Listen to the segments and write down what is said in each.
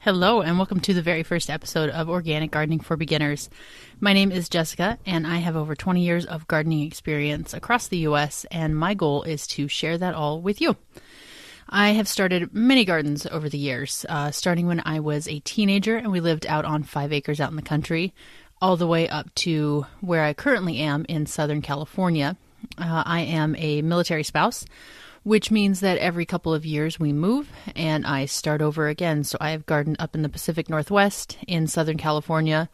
Hello, and welcome to the very first episode of Organic Gardening for Beginners. My name is Jessica, and I have over 20 years of gardening experience across the U.S., and my goal is to share that all with you. I have started many gardens over the years, starting when I was a teenager and we lived out on 5 acres out in the country, all the way up to where I currently am in Southern California. I am a military spouse, which means that every couple of years we move and I start over again. So I have gardened up in the Pacific Northwest in Southern California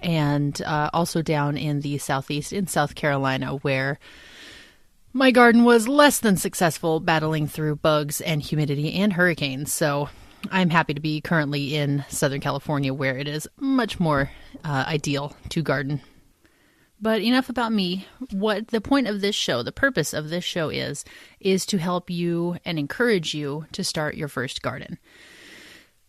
and also down in the Southeast in South Carolina, where my garden was less than successful battling through bugs and humidity and hurricanes. So I'm happy to be currently in Southern California, where it is much more ideal to garden. But enough about me. What the point of this show, the purpose of this show is to help you and encourage you to start your first garden.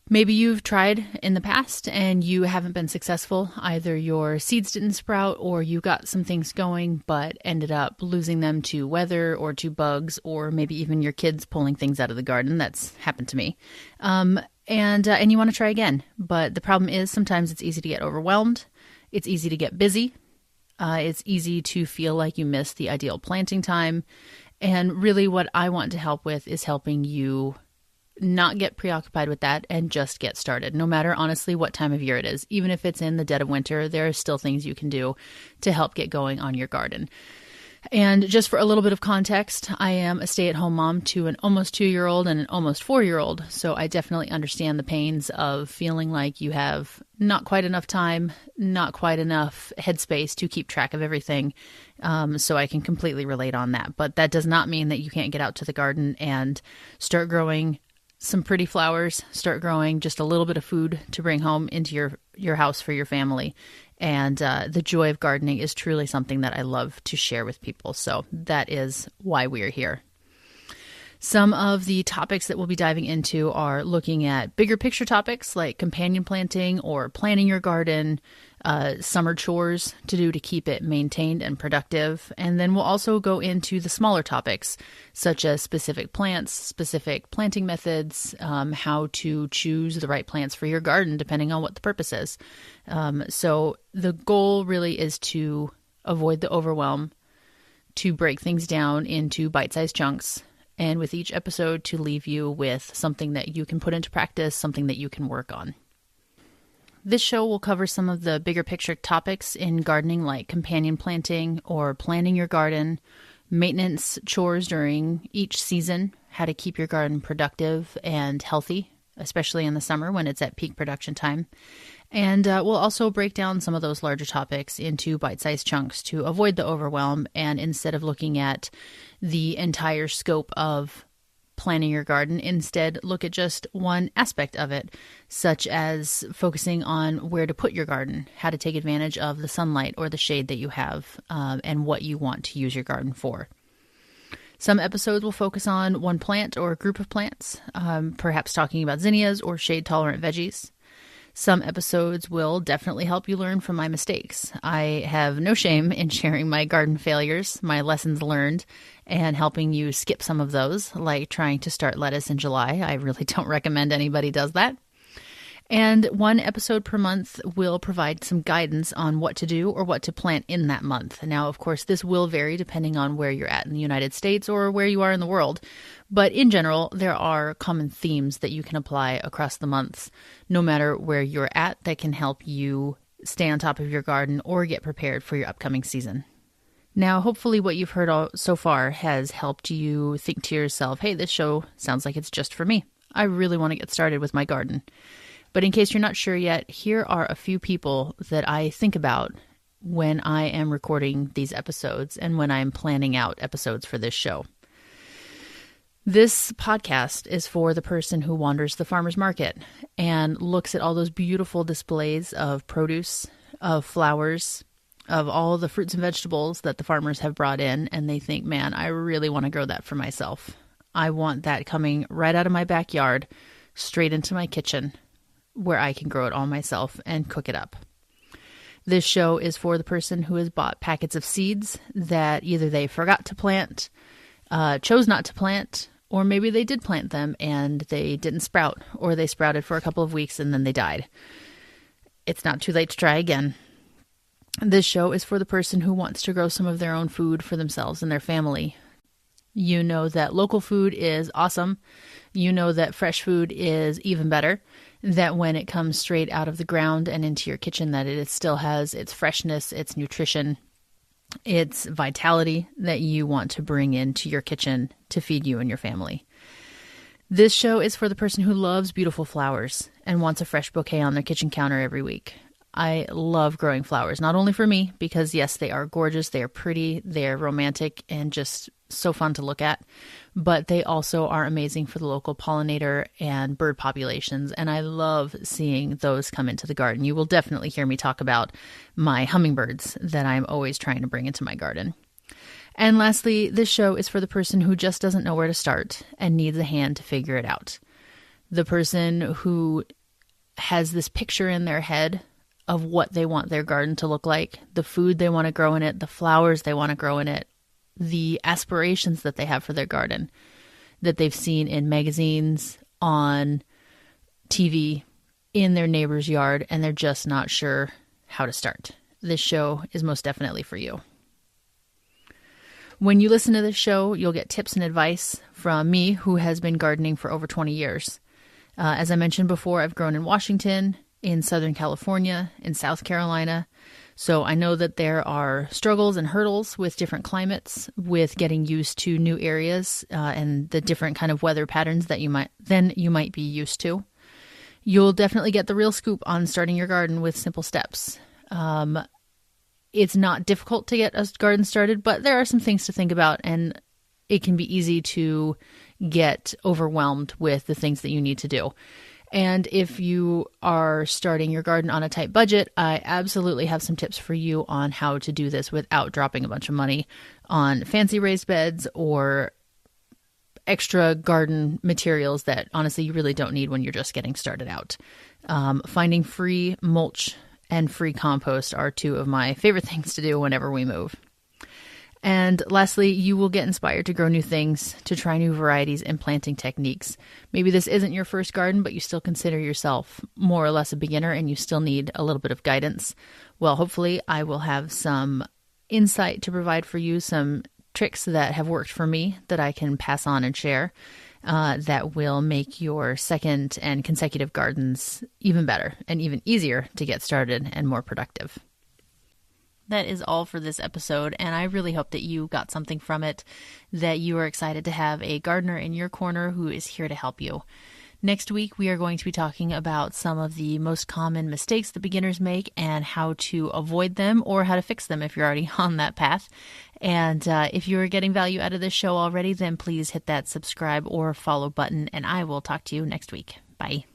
Maybe you've tried in the past and you haven't been successful. Either your seeds didn't sprout or you got some things going but ended up losing them to weather or to bugs, or maybe even your kids pulling things out of the garden. That's happened to me. And you want to try again. But the problem is sometimes it's easy to get overwhelmed. It's easy to get busy. It's easy to feel like you missed the ideal planting time. And really what I want to help with is helping you not get preoccupied with that and just get started. No matter, honestly, what time of year it is. Even if it's in the dead of winter, there are still things you can do to help get going on your garden. And just for a little bit of context, I am a stay-at-home mom to an almost 2-year-old and an almost 4-year-old. So I definitely understand the pains of feeling like you have not quite enough time, not quite enough headspace to keep track of everything. So I can completely relate on that. But that does not mean that you can't get out to the garden and start growing some pretty flowers, start growing just a little bit of food to bring home into your house for your family. And the joy of gardening is truly something that I love to share with people. So that is why we are here. Some of the topics that we'll be diving into are looking at bigger picture topics like companion planting or planning your garden, summer chores to do to keep it maintained and productive. And then we'll also go into the smaller topics such as specific plants, specific planting methods, how to choose the right plants for your garden depending on what the purpose is. So the goal really is to avoid the overwhelm, to break things down into bite-sized chunks, and with each episode to leave you with something that you can put into practice, something that you can work on. This show will cover some of the bigger picture topics in gardening like companion planting or planning your garden, maintenance chores during each season, how to keep your garden productive and healthy, especially in the summer when it's at peak production time. And we'll also break down some of those larger topics into bite-sized chunks to avoid the overwhelm. And instead of looking at the entire scope of planning your garden, instead look at just one aspect of it, such as focusing on where to put your garden, how to take advantage of the sunlight or the shade that you have, and what you want to use your garden for. Some episodes will focus on one plant or a group of plants, perhaps talking about zinnias or shade-tolerant veggies. Some episodes will definitely help you learn from my mistakes. I have no shame in sharing my garden failures, my lessons learned, and helping you skip some of those, like trying to start lettuce in July. I really don't recommend anybody does that. And one episode per month will provide some guidance on what to do or what to plant in that month. Now, of course, this will vary depending on where you're at in the United States or where you are in the world. But in general, there are common themes that you can apply across the months, no matter where you're at, that can help you stay on top of your garden or get prepared for your upcoming season. Now, hopefully what you've heard so far has helped you think to yourself, hey, this show sounds like it's just for me. I really want to get started with my garden. But in case you're not sure yet, here are a few people that I think about when I am recording these episodes and when I'm planning out episodes for this show. This podcast is for the person who wanders the farmer's market and looks at all those beautiful displays of produce, of flowers, of all the fruits and vegetables that the farmers have brought in, and they think, man, I really want to grow that for myself. I want that coming right out of my backyard, straight into my kitchen, where I can grow it all myself and cook it up. This show is for the person who has bought packets of seeds that either they forgot to plant, chose not to plant, Or maybe they did plant them and they didn't sprout, or they sprouted for a couple of weeks and then they died. It's not too late to try again. This show is for the person who wants to grow some of their own food for themselves and their family. You know that local food is awesome. You know that fresh food is even better. That when it comes straight out of the ground and into your kitchen, that it still has its freshness, its nutrition, its vitality that you want to bring into your kitchen to feed you and your family. This show is for the person who loves beautiful flowers and wants a fresh bouquet on their kitchen counter every week. I love growing flowers, not only for me, because yes, they are gorgeous, they are pretty, they're romantic, and just so fun to look at, but they also are amazing for the local pollinator and bird populations, and I love seeing those come into the garden. You will definitely hear me talk about my hummingbirds that I'm always trying to bring into my garden. And lastly, this show is for the person who just doesn't know where to start and needs a hand to figure it out. The person who has this picture in their head of what they want their garden to look like, the food they want to grow in it, the flowers they want to grow in it, the aspirations that they have for their garden that they've seen in magazines, on TV, in their neighbor's yard, and they're just not sure how to start. This show is most definitely for you. When you listen to this show, you'll get tips and advice from me, who has been gardening for over 20 years. As I mentioned before, I've grown in Washington, in Southern California, in South Carolina. So I know that there are struggles and hurdles with different climates, with getting used to new areas and the different kind of weather patterns that you might be used to. You'll definitely get the real scoop on starting your garden with simple steps. It's not difficult to get a garden started, but there are some things to think about, and it can be easy to get overwhelmed with the things that you need to do. And if you are starting your garden on a tight budget, I absolutely have some tips for you on how to do this without dropping a bunch of money on fancy raised beds or extra garden materials that honestly you really don't need when you're just getting started out. Finding free mulch and free compost are two of my favorite things to do whenever we move. And lastly, you will get inspired to grow new things, to try new varieties and planting techniques. Maybe this isn't your first garden, but you still consider yourself more or less a beginner and you still need a little bit of guidance. Well, hopefully I will have some insight to provide for you, some tricks that have worked for me that I can pass on and share that will make your second and consecutive gardens even better and even easier to get started and more productive. That is all for this episode, and I really hope that you got something from it, that you are excited to have a gardener in your corner who is here to help you. Next week, we are going to be talking about some of the most common mistakes that beginners make and how to avoid them or how to fix them if you're already on that path. And if you're getting value out of this show already, then please hit that subscribe or follow button, and I will talk to you next week. Bye.